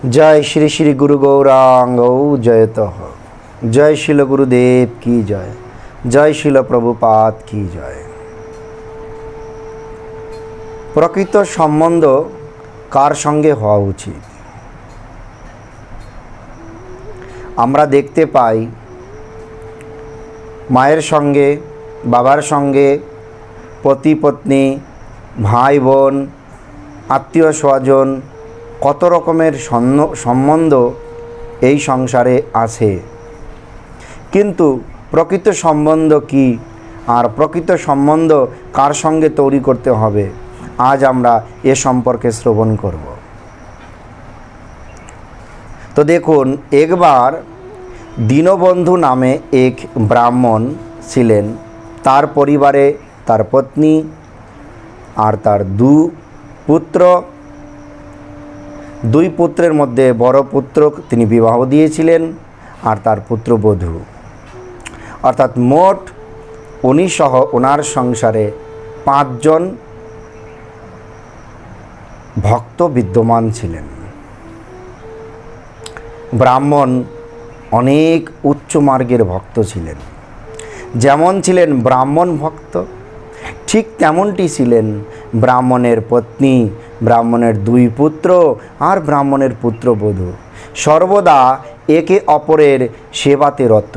जय श्री श्री गुरु गौरांग जयतः। जय शिल गुरुदेव की जय। जय शिल प्रभुपाद की जय। प्रकृत सम्बन्ध कार संगे हওয়া उचित। আমরা দেখতে পাই মায়ের সঙ্গে, বাবার সঙ্গে, পতি পত্নী, ভাই বোন, আত্মীয় স্বজন, কত রকমের সম্বন্ধ এই সংসারে আছে। কিন্তু প্রকৃত সম্বন্ধ কি আর প্রকৃত সম্বন্ধ কার সঙ্গে তৈরি করতে হবে, আজ আমরা এ সম্পর্কে শ্রবণ করব। তো দেখুন, একবার দীনবন্ধু নামে এক ব্রাহ্মণ ছিলেন। তার পরিবারে তার পত্নী আর তার দুই পুত্রের মধ্যে বড় পুত্র তিনি বিবাহ দিয়েছিলেন আর তার পুত্রবধূ, অর্থাৎ মোট উনি সহ ওনার সংসারে 5 জন ভক্ত বিদ্যমান ছিলেন। ব্রাহ্মণ অনেক উচ্চ মার্গের ভক্ত ছিলেন। যেমন ছিলেন ব্রাহ্মণ ভক্ত, ঠিক তেমনটি ছিলেন ব্রাহ্মণের পত্নী, ব্রাহ্মণের 2 পুত্র আর ব্রাহ্মণের পুত্রবধূ। সর্বদা একে অপরের সেবাতে রত,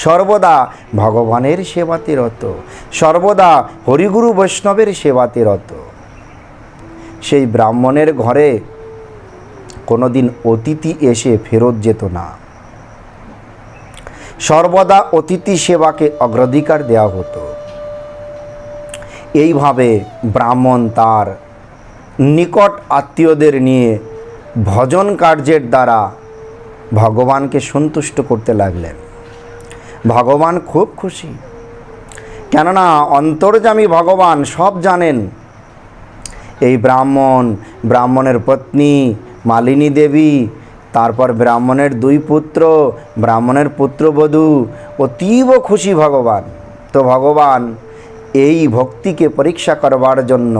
সর্বদা ভগবানের সেবাতে রত, সর্বদা হরিগুরু বৈষ্ণবের সেবাতে রত। সেই ব্রাহ্মণের ঘরে কোনোদিন অতিথি এসে ফেরত যেত না। সর্বদা অতিথি সেবাকে অগ্রাধিকার দেওয়া হতো। এইভাবে ব্রাহ্মণ তার নিকট আত্মীয়দের নিয়ে ভজন কার্যের দ্বারা ভগবানকে সন্তুষ্ট করতে লাগলেন। ভগবান খুব খুশি, কেননা অন্তর্যামী ভগবান সব জানেন। এই ব্রাহ্মণের পত্নী মালিনী দেবী, তারপর ব্রাহ্মণের 2 পুত্র, ব্রাহ্মণের পুত্রবধূ, অতীব খুশি ভগবান। তো ভগবান এই ভক্তিকে পরীক্ষা করবার জন্য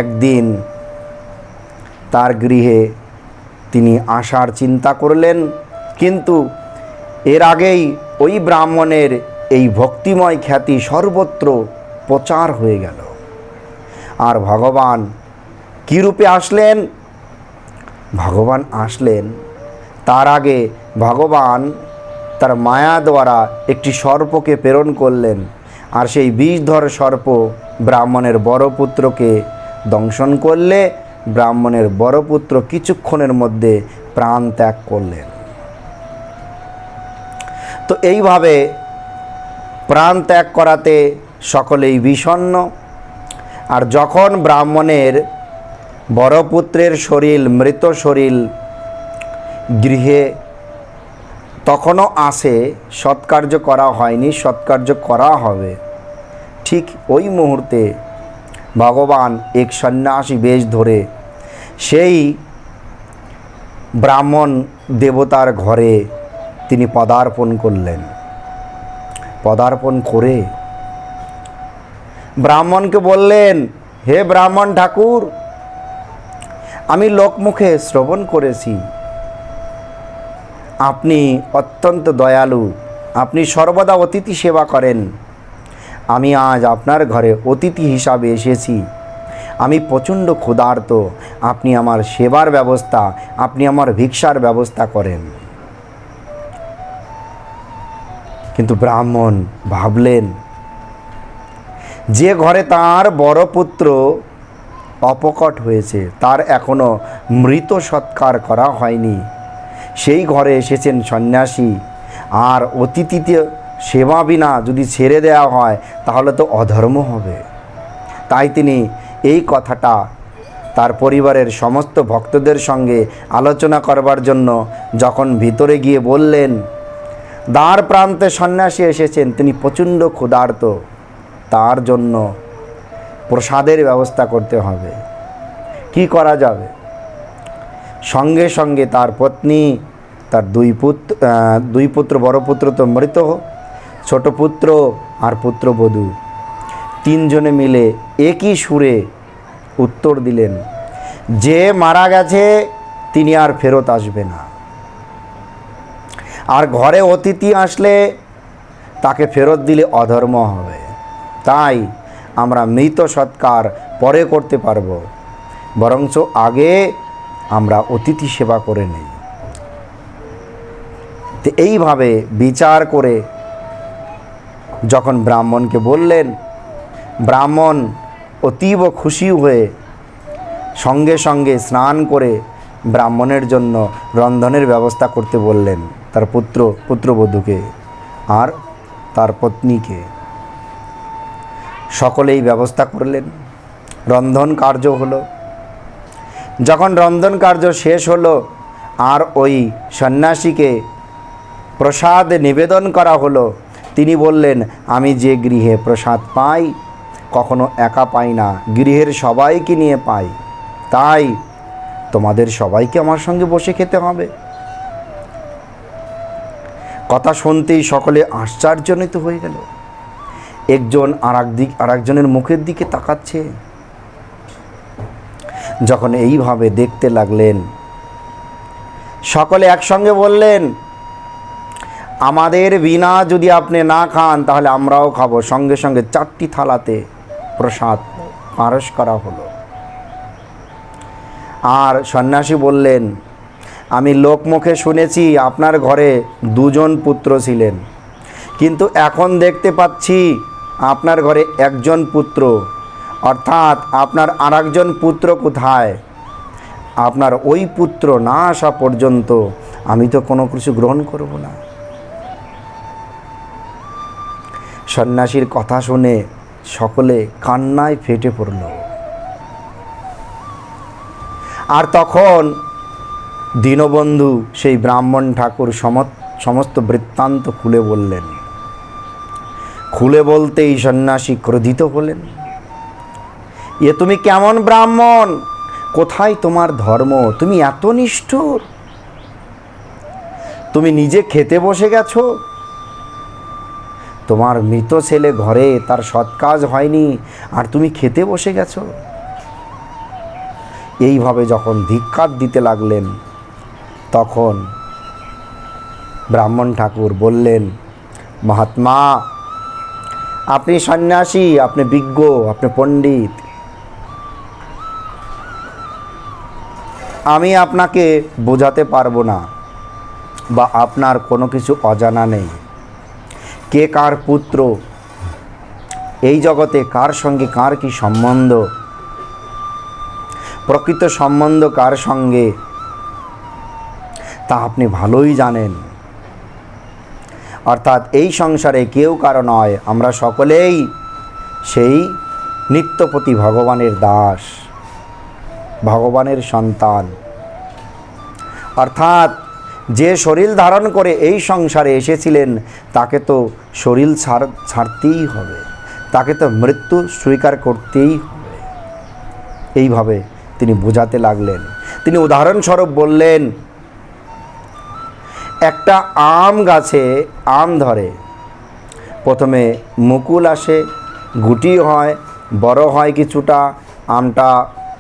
একদিন তার গৃহে তিনি আসার চিন্তা করলেন। কিন্তু এর আগেই ওই ব্রাহ্মণের এই ভক্তিময় খ্যাতি সর্বত্র প্রচার হয়ে গেল। আর ভগবান কী রূপে আসলেন? ভগবান আসলেন, তার আগে ভগবান তার মায়া দ্বারা একটি সর্পকে প্রেরণ করলেন। আর সেই বিষধর সর্প ব্রাহ্মণের বড় পুত্রকে দংশন করলে ব্রাহ্মণের বড় পুত্র কিছুক্ষণের মধ্যে প্রাণ ত্যাগ করলেন। তো এইভাবে প্রাণ ত্যাগ করাতে সকলেই বিষণ্ণ। আর যখন ব্রাহ্মণের বড় পুত্রের শরীর, মৃত শরীর গৃহে তখনও আসে, সৎকার্য করা হয়নি, সৎকার্য করা হবে, ঠিক ওই মুহূর্তে ভগবান এক সন্ন্যাসী বেশ ধরে সেই ব্রাহ্মণ দেবতার ঘরে তিনি পদার্পণ করলেন। পদার্পণ করে ব্রাহ্মণকে বললেন, হে ব্রাহ্মণ ঠাকুর, আমি লোকমুখে শ্রবণ করেছি আপনি অত্যন্ত দয়ালু, আপনি সর্বদা অতিথি সেবা করেন। আমি আজ আপনার ঘরে অতিথি হিসাবে এসেছি। আমি প্রচণ্ড ক্ষুধার্ত, আপনি আমার সেবার ব্যবস্থা, আপনি আমার ভিক্ষার ব্যবস্থা করেন। কিন্তু ব্রাহ্মণ ভাবলেন, যে ঘরে তার বড় পুত্র অপকট হয়েছে, তার এখনো মৃত সৎকার করা হয়নি, সেই ঘরে এসেছেন সন্ন্যাসী, আর অতিথিতে সেবা বিনা যদি ছেড়ে দেওয়া হয় তাহলে তো অধর্ম হবে। তাই তিনি এই কথাটা তার পরিবারের সমস্ত ভক্তদের সঙ্গে আলোচনা করবার জন্য যখন ভিতরে গিয়ে বললেন, দ্বার প্রান্তে সন্ন্যাসী এসেছেন, তিনি প্রচণ্ড ক্ষুধার্ত, তার জন্য প্রসাদের ব্যবস্থা করতে হবে, কি করা যাবে? সঙ্গে সঙ্গে তার পত্নী, তার 2 পুত্র, বড় পুত্র তো মৃত, ছোট পুত্র আর পুত্রবধূ 3 জনে মিলে একই সুরে উত্তর দিলেন, যে মারা গেছে তিনি আর ফেরত আসবে না। আর ঘরে অতিথি আসলে তাকে ফেরত দিলে অধর্ম হবে। তাই আমরা মৃত সৎকার পরে করতে পারবো, বরঞ্চ আগে আমরা অতিথি সেবা করে নেই। তো এইভাবে বিচার করে যখন ব্রাহ্মণকে বললেন, ব্রাহ্মণ অতীব খুশি হয়ে সঙ্গে সঙ্গে স্নান করে ব্রাহ্মণের জন্য রন্ধনের ব্যবস্থা করতে বললেন, তার পুত্রবধূকে আর তার পত্নীকে। সকলেই ব্যবস্থা করলেন, রন্ধন কার্য হলো। যখন রন্ধন কার্য শেষ হলো আর ওই সন্ন্যাসীকে প্রসাদ নিবেদন করা হলো, তিনি বললেন, আমি যে গৃহে প্রসাদ পাই কখনো একা পাই না, গৃহের সবাইকে নিয়ে পাই। তাই তোমাদের সবাইকে আমার সঙ্গে বসে খেতে হবে। কথা শুনতেই সকলে আশ্চর্যান্বিত হয়ে গেল। একজন আরেকজনের মুখের দিকে তাকাচ্ছে। যখন এইভাবে দেখতে লাগলেন, সকলে একসঙ্গে বললেন, আমাদের বিনা যদি আপনি না খান তাহলে আমরাও খাবো। সঙ্গে সঙ্গে 4টি থালাতে প্রসাদ পারস করা হলো। আর সন্ন্যাসী বললেন, আমি লোকমুখে শুনেছি আপনার ঘরে 2 জন পুত্র ছিলেন, কিন্তু এখন দেখতে পাচ্ছি আপনার ঘরে 1 জন পুত্র, অর্থাৎ আপনার আরেকজন পুত্র কোথায়? আপনার ওই পুত্র না আসা পর্যন্ত আমি তো কোনো কিছু গ্রহণ করব না। সন্ন্যাসীর কথা শুনে সকলে কান্নায় ফেটে পড়ল। আর তখন দীনবন্ধু সেই ব্রাহ্মণ ঠাকুর সমস্ত বৃত্তান্ত খুলে বললেন। খুলে বলতেই সন্ন্যাসী ক্রোধিত হলেন, এ তুমি কেমন ব্রাহ্মণ? কোথায় তোমার ধর্ম? তুমি এত নিষ্ঠুর! তুমি নিজে খেতে বসে গেছো, তোমার মৃত ছেলে ঘরে, তার সৎ কাজ হয়নি, আর তুমি খেতে বসে গেছো। এইভাবে যখন ধিক্কার দিতে লাগলেন, তখন ব্রাহ্মণ ঠাকুর বললেন, মহাত্মা, আপনি সন্ন্যাসী, আপনি বিজ্ঞ, আপনি পণ্ডিত, আমি আপনাকে বোঝাতে পারবো না, বা আপনার কোনো কিছু অজানা নেই। কে কার পুত্র, এই জগতে কার সঙ্গে কার কি সম্বন্ধ, প্রকৃত সম্বন্ধ কার সঙ্গে, তা আপনি ভালোই জানেন। অর্থাৎ এই সংসারে কেউ কারো নয়, আমরা সকলেই সেই নিত্যপতি ভগবানের দাস, ভগবানের সন্তান। অর্থাৎ যে শরীর ধারণ করে এই সংসারে এসেছিলেন তাকে তো শরীর ছাড়তেই হবে, তাকে তো মৃত্যু স্বীকার করতেই হবে। এইভাবে তিনি বোঝাতে লাগলেন। তিনি উদাহরণস্বরূপ বললেন, একটা আম গাছে আম ধরে, প্রথমে মুকুল আসে, গুটি হয়, বড় হয় কিছুটা, আমটা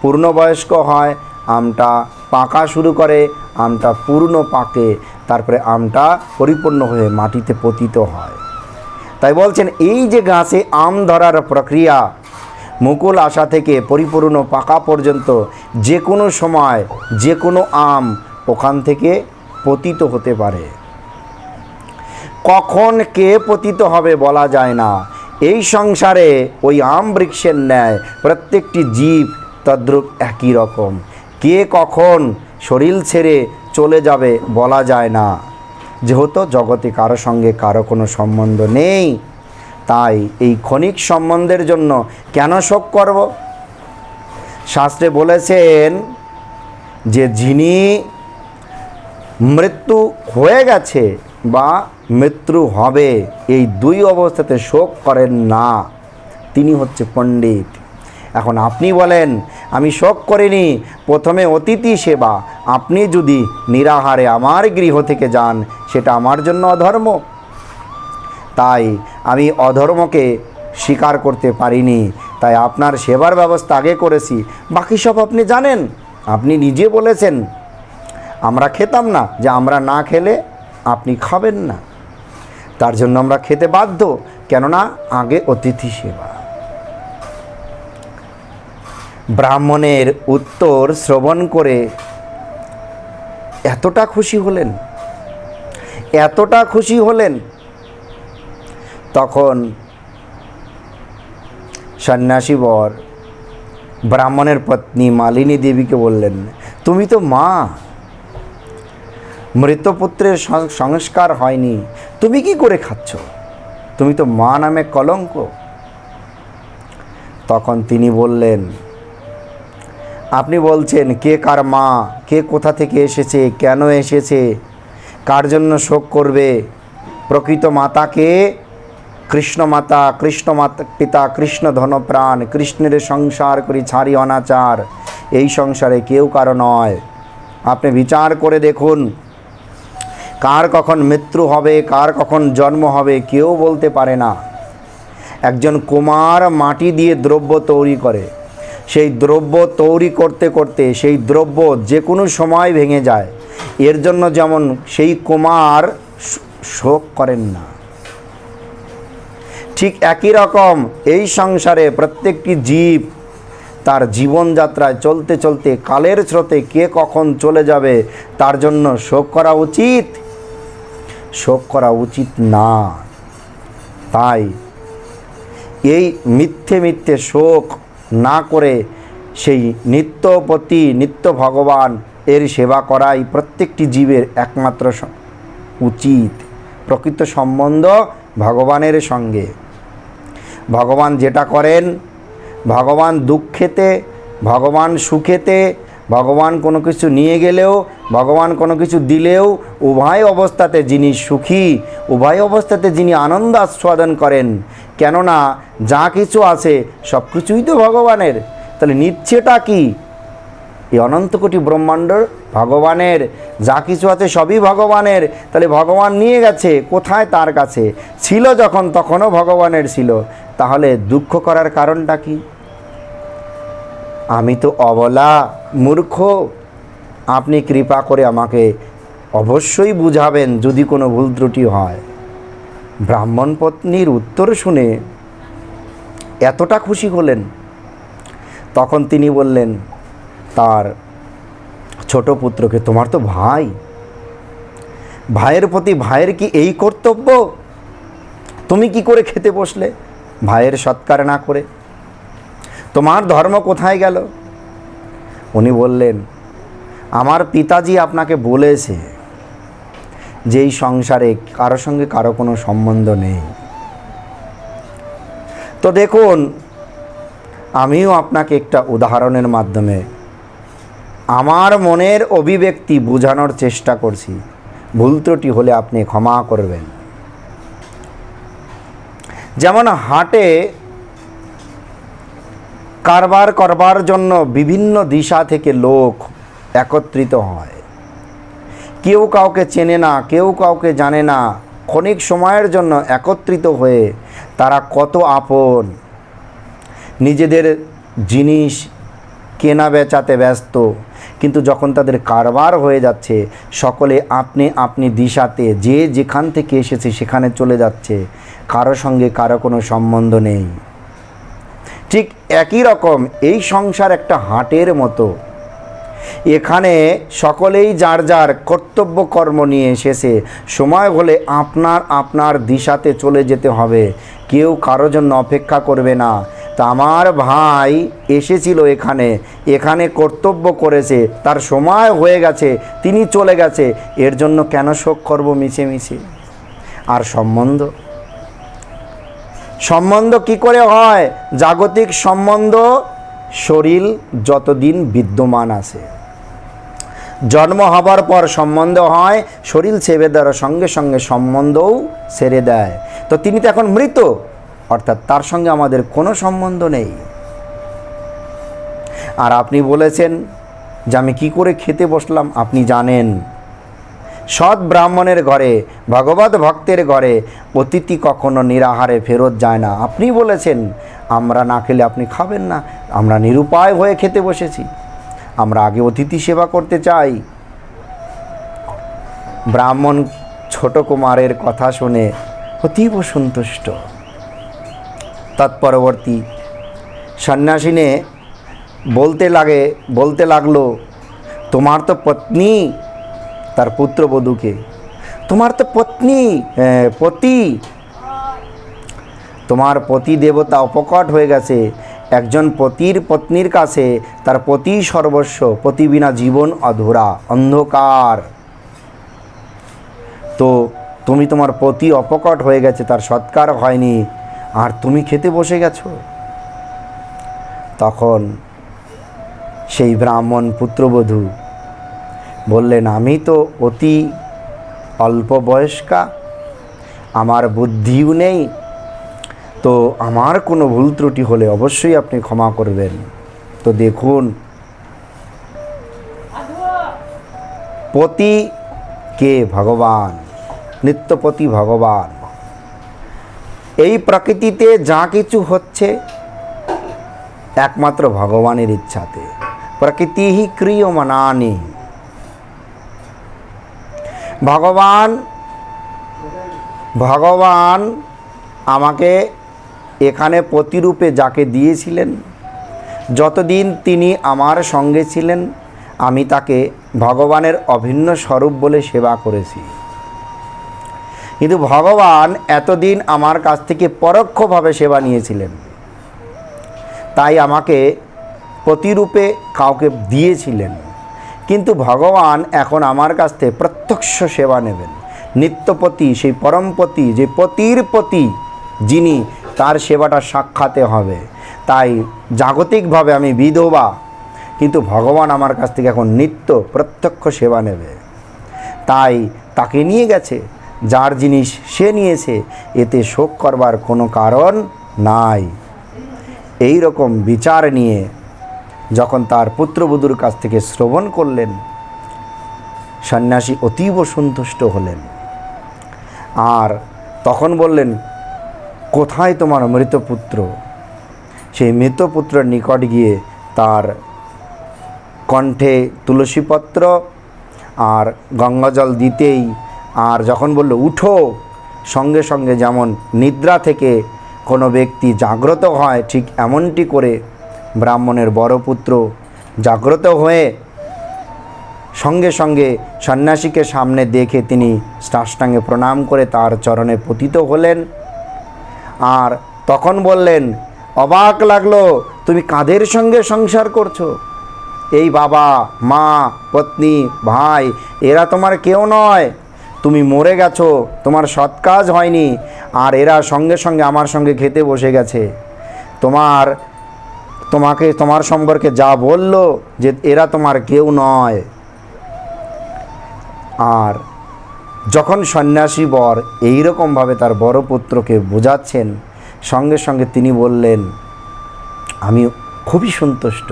পূর্ণবয়স্ক হয়, আমটা পাকা শুরু করে, আমটা পূর্ণ পাকে, তারপরে আমটা পরিপূর্ণ হয়ে মাটিতে পতিত হয়। তাই বলছেন, এই যে গাছে আম ধরার প্রক্রিয়া, মুকুল আসা থেকে পরিপূর্ণ পাকা পর্যন্ত যে কোনো সময় যে কোনো আম ওখান থেকে পতিত হতে পারে। কখন কে পতিত হবে বলা যায় না। এই সংসারে ওই আম বৃক্ষের ন্যায় প্রত্যেকটি জীব তদ্রূপ একই রকম। কে কখন শরীর ছেড়ে চলে যাবে বলা যায় না। যেহেতু জগতে কারো সঙ্গে কারো কোনো সম্বন্ধ নেই, তাই এই ক্ষণিক সম্বন্ধের জন্য কেন শোক করব? শাস্ত্রে বলেছেন যে যিনি মৃত্যু হয়ে গেছে বা মৃত্যু হবে, এই 2 অবস্থাতে শোক করেন না, তিনি হচ্ছে পণ্ডিত। এখন আপনি বলেন, আমি শোক করিনি, প্রথমে অতিথি সেবা, আপনি যদি নিরাহারে আমার গৃহ থেকে যান সেটা আমার জন্য অধর্ম। তাই আমি অধর্মকে স্বীকার করতে পারিনি, তাই আপনার সেবার ব্যবস্থা আগে করেছি, বাকি সব আপনি জানেন, আপনি নিজে বলেছেন আমরা খেতাম না যে আমরা না খেলে আপনি খাবেন না, তার জন্য আমরা খেতে বাধ্য, কেননা আগে অতিথি সেবা। ব্রাহ্মণের উত্তর শ্রবণ করে এতটা খুশি হলেন, এতটা খুশি হলেন, তখন সন্ন্যাসী বর ব্রাহ্মণের পত্নী মালিনী দেবীকে বললেন, তুমি তো মা, মৃতপুত্রের সংস্কার হয়নি, তুমি কি করে খাচ্ছ? তুমি তো মা নামে কলঙ্ক। তখন তিনি বললেন, আপনি বলছেন কে কার মা, কে কোথা থেকে এসেছে, কেন এসেছে, কার জন্য শোক করবে? প্রকৃত মাতাকে কৃষ্ণ মাতা, কৃষ্ণ মাতা পিতা, কৃষ্ণ ধনপ্রাণ, কৃষ্ণের সংসার করি ছাড়ি অনাচার, এই সংসারে কেউ কারো নয়। আপনি বিচার করে দেখুন, কার কখন মৃত্যু হবে, কার কখন জন্ম হবে কেউ বলতে পারে না। একজন কুমার মাটি দিয়ে দ্রব্য তৈরি করে, সেই দ্রব্য তৈরি করতে করতে সেই দ্রব্য যে কোনো সময় ভেঙে যায়, এর জন্য যেমন সেই কুমার শোক করেন না, ঠিক একই রকম এই সংসারে প্রত্যেকটি জীব তার জীবনযাত্রায় চলতে চলতে কালের স্রোতে কে কখন চলে যাবে তার জন্য শোক করা উচিত, শোক করা উচিত না। তাই এই মিথ্যে মিথ্যে শোক না করে সেই নিত্যপতি নিত্য ভগবান এর সেবা করাই প্রত্যেকটি জীবের একমাত্র উচিত। প্রকৃত সম্বন্ধ ভগবানের সঙ্গে। ভগবান যেটা করেন, ভগবান দুঃখেতে, ভগবান সুখেতে, ভগবান কোনো কিছু নিয়ে গেলেও, ভগবান কোনো কিছু দিলেও, উভয় অবস্থাতে যিনি সুখী, উভয় অবস্থাতে যিনি আনন্দ আস্বাদন করেন। কেননা যা কিছু আছে সব কিছুই তো ভগবানের, তাহলে নিচ্ছেটা কি? এই অনন্ত কোটি ব্রহ্মাণ্ড ভগবানের, যা কিছু আছে সবই ভগবানের। তাহলে ভগবান নিয়ে গেছে কোথায়? তার কাছে ছিল যখন, তখনও ভগবানের ছিল, তাহলে দুঃখ করার কারণটা কি? আমি তো অবলা মূর্খ, আপনি কৃপা করে আমাকে অবশ্যই বুঝাবেন যদি কোনো ভুল ত্রুটি হয়। ব্রাহ্মণ পত্নীর উত্তর শুনে এতটা খুশি হলেন, তখন তিনি বললেন তার ছোট পুত্রকে, তোমার তো ভাই, ভাইয়ের প্রতি ভাইয়ের কি এই কর্তব্য? তুমি কি করে খেতে বসলে ভাইয়ের সৎকার না করে? তোমার ধর্ম কোথায় গেল? উনি বললেন, আমার পিতাজি আপনাকে বলেছে যে এই সংসারে কারো সঙ্গে কারো কোনো সম্বন্ধ নেই। তো দেখুন, আমিও আপনাকে একটা উদাহরণের মাধ্যমে আমার মনের অভিব্যক্তি বোঝানোর চেষ্টা করছি, ভুল ত্রুটি হলে আপনি ক্ষমা করবেন। যেমন হাটে কারবার করবার জন্য বিভিন্ন দিশা থেকে লোক একত্রিত হয়, কেউ কাউকে চেনে না, কেউ কাউকে জানে না, ক্ষণিক সময়ের জন্য একত্রিত হয়ে তারা কত আপন, নিজেদের জিনিস কেনা বেচাতে ব্যস্ত, কিন্তু যখন তাদের কারবার হয়ে যাচ্ছে সকলে আপনি আপনি দিশাতে, যে যেখান থেকে এসেছে সেখানে চলে যাচ্ছে, কারো সঙ্গে কারো কোনো সম্বন্ধ নেই। ঠিক একই রকম এই সংসার একটা হাটের মতো, এখানে সকলেই যার যার কর্তব্য কর্ম নিয়ে এসেছে, সময় হলে আপনার আপনার দিশাতে চলে যেতে হবে, কেউ কারো জন্য অপেক্ষা করবে না। তা আমার ভাই এসেছিল এখানে, এখানে কর্তব্য করেছে, তার সময় হয়ে গেছে, তিনি চলে গেছে, এর জন্য কেন শোক করব মিছে মিছে? আর সম্বন্ধ, সম্বন্ধ কি করে হয়? জাগতিক সম্বন্ধ শরীর যতদিন বিদ্যমান আছে, জন্ম হবার পর সম্বন্ধ হয়, শরীর ছেড়ে দেওয়ার সঙ্গে সঙ্গে সম্বন্ধও ছেড়ে দেয়। তো তিনি তো এখন মৃত, অর্থাৎ তার সঙ্গে আমাদের কোনো সম্বন্ধ নেই। আর আপনি বলেছেন যে আমি কী করে খেতে বসলাম? আপনি জানেন, সৎ ব্রাহ্মণের ঘরে, ভগবত ভক্তের ঘরে অতিথি কখনো নিরাহারে ফেরত যায় না। আপনি বলেছেন আমরা না খেলে আপনি খাবেন না, আমরা নিরুপায় হয়ে খেতে বসেছি, আমরা আগে অতিথি সেবা করতে চাই। ব্রাহ্মণ ছোট কুমারের কথা শুনে অতীব সন্তুষ্ট। তৎপরবর্তী সন্ন্যাসিনী বলতে লাগলো, তোমার তো পত্নী, তার পুত্রবধূকে, তোমার তো তোমার পতি দেবতা অপকট হয়ে গেছে। একজন পত্নীর কাছে তার পতি সর্বস্ব, পতি বিনা জীবন অধুরা, অন্ধকার। তো তুমি, তোমার পতি অপকট হয়ে গেছে, তার সৎকার হয়নি, আর তুমি খেতে বসে গেছো। তখন সেই ব্রাহ্মণ পুত্রবধূ বললেন, আমি তো অতি অল্প বয়স্কা, আমার বুদ্ধিও নেই, তো আমার কোনো ভুল ত্রুটি হলে অবশ্যই আপনি ক্ষমা করবেন। তো দেখুন, পতি কে? ভগবান, নিত্যপতি ভগবান। এই প্রকৃতিতে যা কিছু হচ্ছে একমাত্র ভগবানের ইচ্ছাতে। প্রকৃতি হি ক্রিয়মানানি। ভগবান আমাকে এখানে প্রতিরূপে যাকে দিয়েছিলেন, যতদিন তিনি আমার সঙ্গে ছিলেন আমি তাকে ভগবানের অভিন্ন স্বরূপ বলে সেবা করেছি। কিন্তু ভগবান এতদিন আমার কাছ থেকে পরোক্ষভাবে সেবা নিয়েছিলেন, তাই আমাকে প্রতিরূপে কাউকে দিয়েছিলেন। কিন্তু ভগবান এখন আমার কাছ থেকে প্রত্যক্ষ সেবা নেবেন। নিত্যপতি, সেই পরমপতি, যে পতির পতি যিনি, তার সেবাটা সাক্ষাতে হবে। তাই জাগতিকভাবে আমি বিধবা, কিন্তু ভগবান আমার কাছ থেকে এখন নিত্য প্রত্যক্ষ সেবা নেবে। তাই তাকে নিয়ে গেছে, যার জিনিস সে নিয়েছে, এতে শোক করবার কোনো কারণ নাই। এই রকম বিচার নিয়ে যখন তার পুত্রবধূর কাছ থেকে শ্রবণ করলেন, সন্ন্যাসী অতীব সন্তুষ্ট হলেন। আর তখন বললেন, কোথায় তোমার মৃত পুত্র? সেই মৃত পুত্রের নিকট গিয়ে তার কণ্ঠে তুলসীপত্র আর গঙ্গাজল দিতেই, আর যখন বলল উঠো, সঙ্গে সঙ্গে যেমন নিদ্রা থেকে কোনো ব্যক্তি জাগ্রত হয়, ঠিক এমনটি করে ব্রাহ্মণের বড় পুত্র জাগ্রত হয়ে সঙ্গে সঙ্গে সন্ন্যাসীকে সামনে দেখে তিনি সাষ্টাঙ্গে প্রণাম করে তার চরণে পতিত হলেন। আর তখন বললেন, অবাক লাগলো, তুমি কাদের সঙ্গে সংসার করছো? এই বাবা, মা, পত্নী, ভাই, এরা তোমার কেউ নয়। তুমি মরে গেছো, তোমার সৎ কাজ হয়নি, আর এরা সঙ্গে সঙ্গে আমার সঙ্গে খেতে বসে গেছে। তোমার সম্পর্কে যা বলল যে এরা তোমার কেউ নয়। আর যখন সন্ন্যাসী বর এইরকমভাবে তার বড় পুত্রকে বোঝাচ্ছেন, সঙ্গে সঙ্গে তিনি বললেন, আমি খুবই সন্তুষ্ট।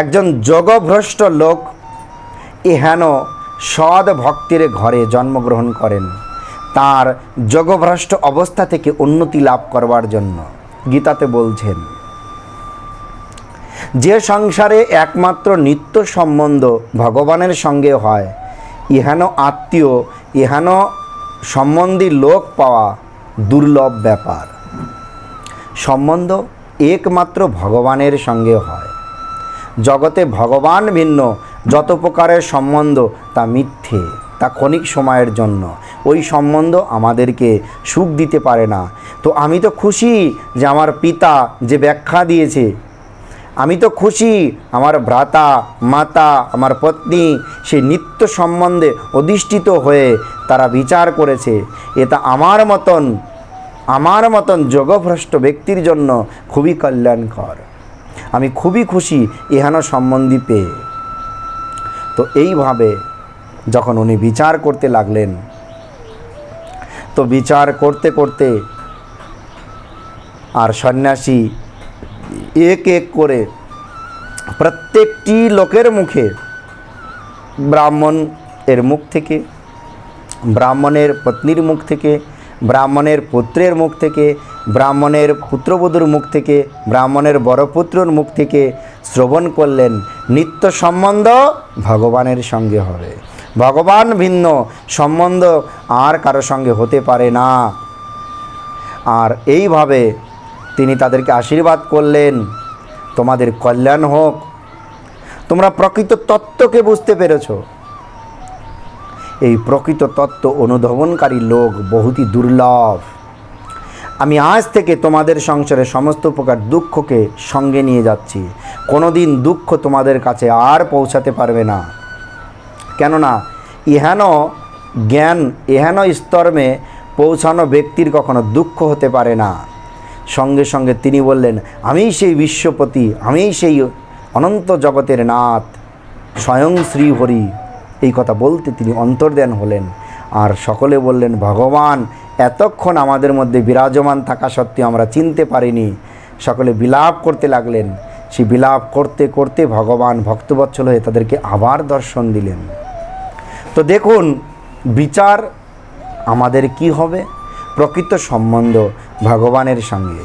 একজন যোগভ্রষ্ট লোক এহেন সৎ ভক্তির ঘরে জন্মগ্রহণ করেন তার যোগভ্রষ্ট অবস্থা থেকে উন্নতি লাভ করবার জন্য। গীতাতে বলছেন, যে সংসারে একমাত্র নিত্য সম্বন্ধ ভগবানের সঙ্গে হয়, ইহান আত্মীয়, ইহান সম্বন্ধী লোক পাওয়া দুর্লভ ব্যাপার। সম্বন্ধ একমাত্র ভগবানের সঙ্গে হয়। জগতে ভগবান ভিন্ন যত প্রকারের সম্বন্ধ তা মিথ্যে, তা ক্ষণিক সময়ের জন্য। ওই সম্বন্ধ আমাদেরকে সুখ দিতে পারে না। তো আমি তো খুশি যে আমার পিতা যে ব্যাখ্যা দিয়েছে, আমি তো খুশি আমার ভ্রাতা, মাতা, আমার পত্নী সেই নিত্য সম্বন্ধে অধিষ্ঠিত হয়ে তারা বিচার করেছে। এটা আমার মতন যোগভ্রষ্ট ব্যক্তির জন্য খুবই কল্যাণকর। আমি খুবই খুশি এহেন সম্বন্ধী পেয়ে। তো এইভাবে যখন উনি বিচার করতে লাগলেন, তো বিচার করতে করতে আর সন্ন্যাসী এক এক করে প্রত্যেকটি লোকের মুখে, ব্রাহ্মণের মুখ থেকে, ব্রাহ্মণের পত্নীর মুখ থেকে, ব্রাহ্মণের পুত্রের মুখ থেকে, ব্রাহ্মণের পুত্রবধূর মুখ থেকে, ব্রাহ্মণের বড় পুত্রর মুখ থেকে শ্রবণ করলেন, নিত্য সম্বন্ধ ভগবানের সঙ্গে হবে, ভগবান ভিন্ন সম্বন্ধ আর কারো সঙ্গে হতে পারে না। আর এইভাবে তিনি তাদেরকে আশীর্বাদ করলেন, তোমাদের কল্যাণ হোক, তোমরা প্রকৃত তত্ত্বকে বুঝতে পেরেছ। এই প্রকৃত তত্ত্ব অনুধাবনকারী লোক বহুতই দুর্লভ। আমি আজ থেকে তোমাদের সংসারে সমস্ত প্রকার দুঃখকে সঙ্গে নিয়ে যাচ্ছি। কোনো দিন দুঃখ তোমাদের কাছে আর পৌঁছাতে পারবে না, কেননা ইহেন জ্ঞান ইহেন স্তরে পৌঁছানো ব্যক্তির কখনো দুঃখ হতে পারে না। সঙ্গে সঙ্গে তিনি বললেন, আমিই সেই বিশ্বপতি, আমিই সেই অনন্ত জগতের নাথ, স্বয়ং শ্রীহরি। এই কথা বলতে তিনি অন্তর্ধান হলেন। আর সকলে বললেন, ভগবান এতক্ষণ আমাদের মধ্যে বিরাজমান থাকা সত্ত্বেও আমরা চিনতে পারিনি। সকলে বিলাপ করতে লাগলেন। সেই বিলাপ করতে করতে ভগবান ভক্তবৎসল হয়ে তাদেরকে আবার দর্শন দিলেন। তো দেখুন, বিচার আমাদের কি হবে? প্রকৃত সম্বন্ধ ভগবানের সঙ্গে।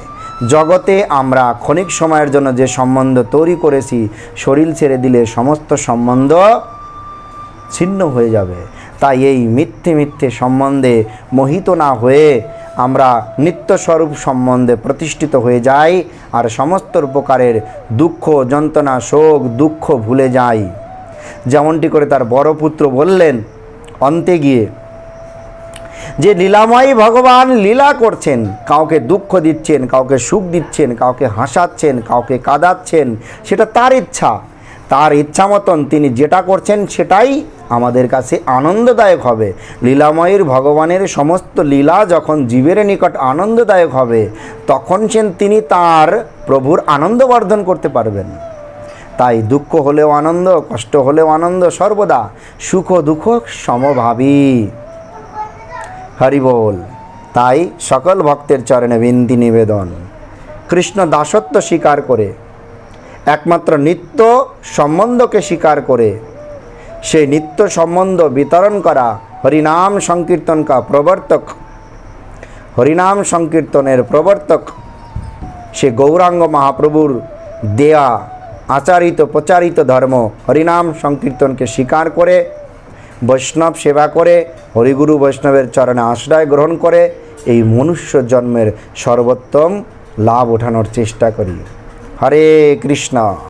জগতে আমরা ক্ষণিক সময়ের জন্য যে সম্বন্ধ তৈরি করেছি, শরীর ছেড়ে দিলে সমস্ত সম্বন্ধ ছিন্ন হয়ে যাবে। তাই এই মিথ্যে মিথ্যে সম্বন্ধে মোহিত না হয়ে আমরা নিত্যস্বরূপ সম্বন্ধে প্রতিষ্ঠিত হয়ে যাই, আর সমস্ত প্রকারের দুঃখ যন্ত্রণা শোক দুঃখ ভুলে যাই। যেমনটি করে তার বড় পুত্র বললেন অন্তে গিয়ে, যে লীলাময়ী ভগবান লীলা করছেন, কাউকে দুঃখ দিচ্ছেন, কাউকে সুখ দিচ্ছেন, কাউকে হাসাচ্ছেন, কাউকে কাঁদাচ্ছেন, সেটা তার ইচ্ছা। তার ইচ্ছা মতন তিনি যেটা করছেন সেটাই আমাদের কাছে আনন্দদায়ক হবে। লীলাময়ীর ভগবানের সমস্ত লীলা যখন জীবের নিকট আনন্দদায়ক হবে, তখন তিনি তার প্রভুর আনন্দ বর্ধন করতে পারবেন। তাই দুঃখ হলেও আনন্দ, কষ্ট হলেও আনন্দ, সর্বদা সুখ দুঃখ সমভাবী। হরি বল। তাই সকল ভক্তের চরণে বিনতি নিবেদন, কৃষ্ণ দাসত্ব স্বীকার করে, একমাত্র নিত্য সম্বন্ধকে স্বীকার করে, সেই নিত্য সম্বন্ধ বিতরণ করা হরিনাম সংকীর্তন কা প্রবর্তক, হরিনাম সংকীর্তনের প্রবর্তক সে গৌরাঙ্গ মহাপ্রভুর দেয়া আচারিত প্রচারিত ধর্ম হরিনাম সংকীর্তনকে স্বীকার করে, বৈষ্ণব সেবা করে, হরিগুরু বৈষ্ণবের চরণে আশ্রয় গ্রহণ করে এই মনুষ্য জন্মের সর্বোত্তম লাভ ওঠানোর চেষ্টা করি। হরে কৃষ্ণ।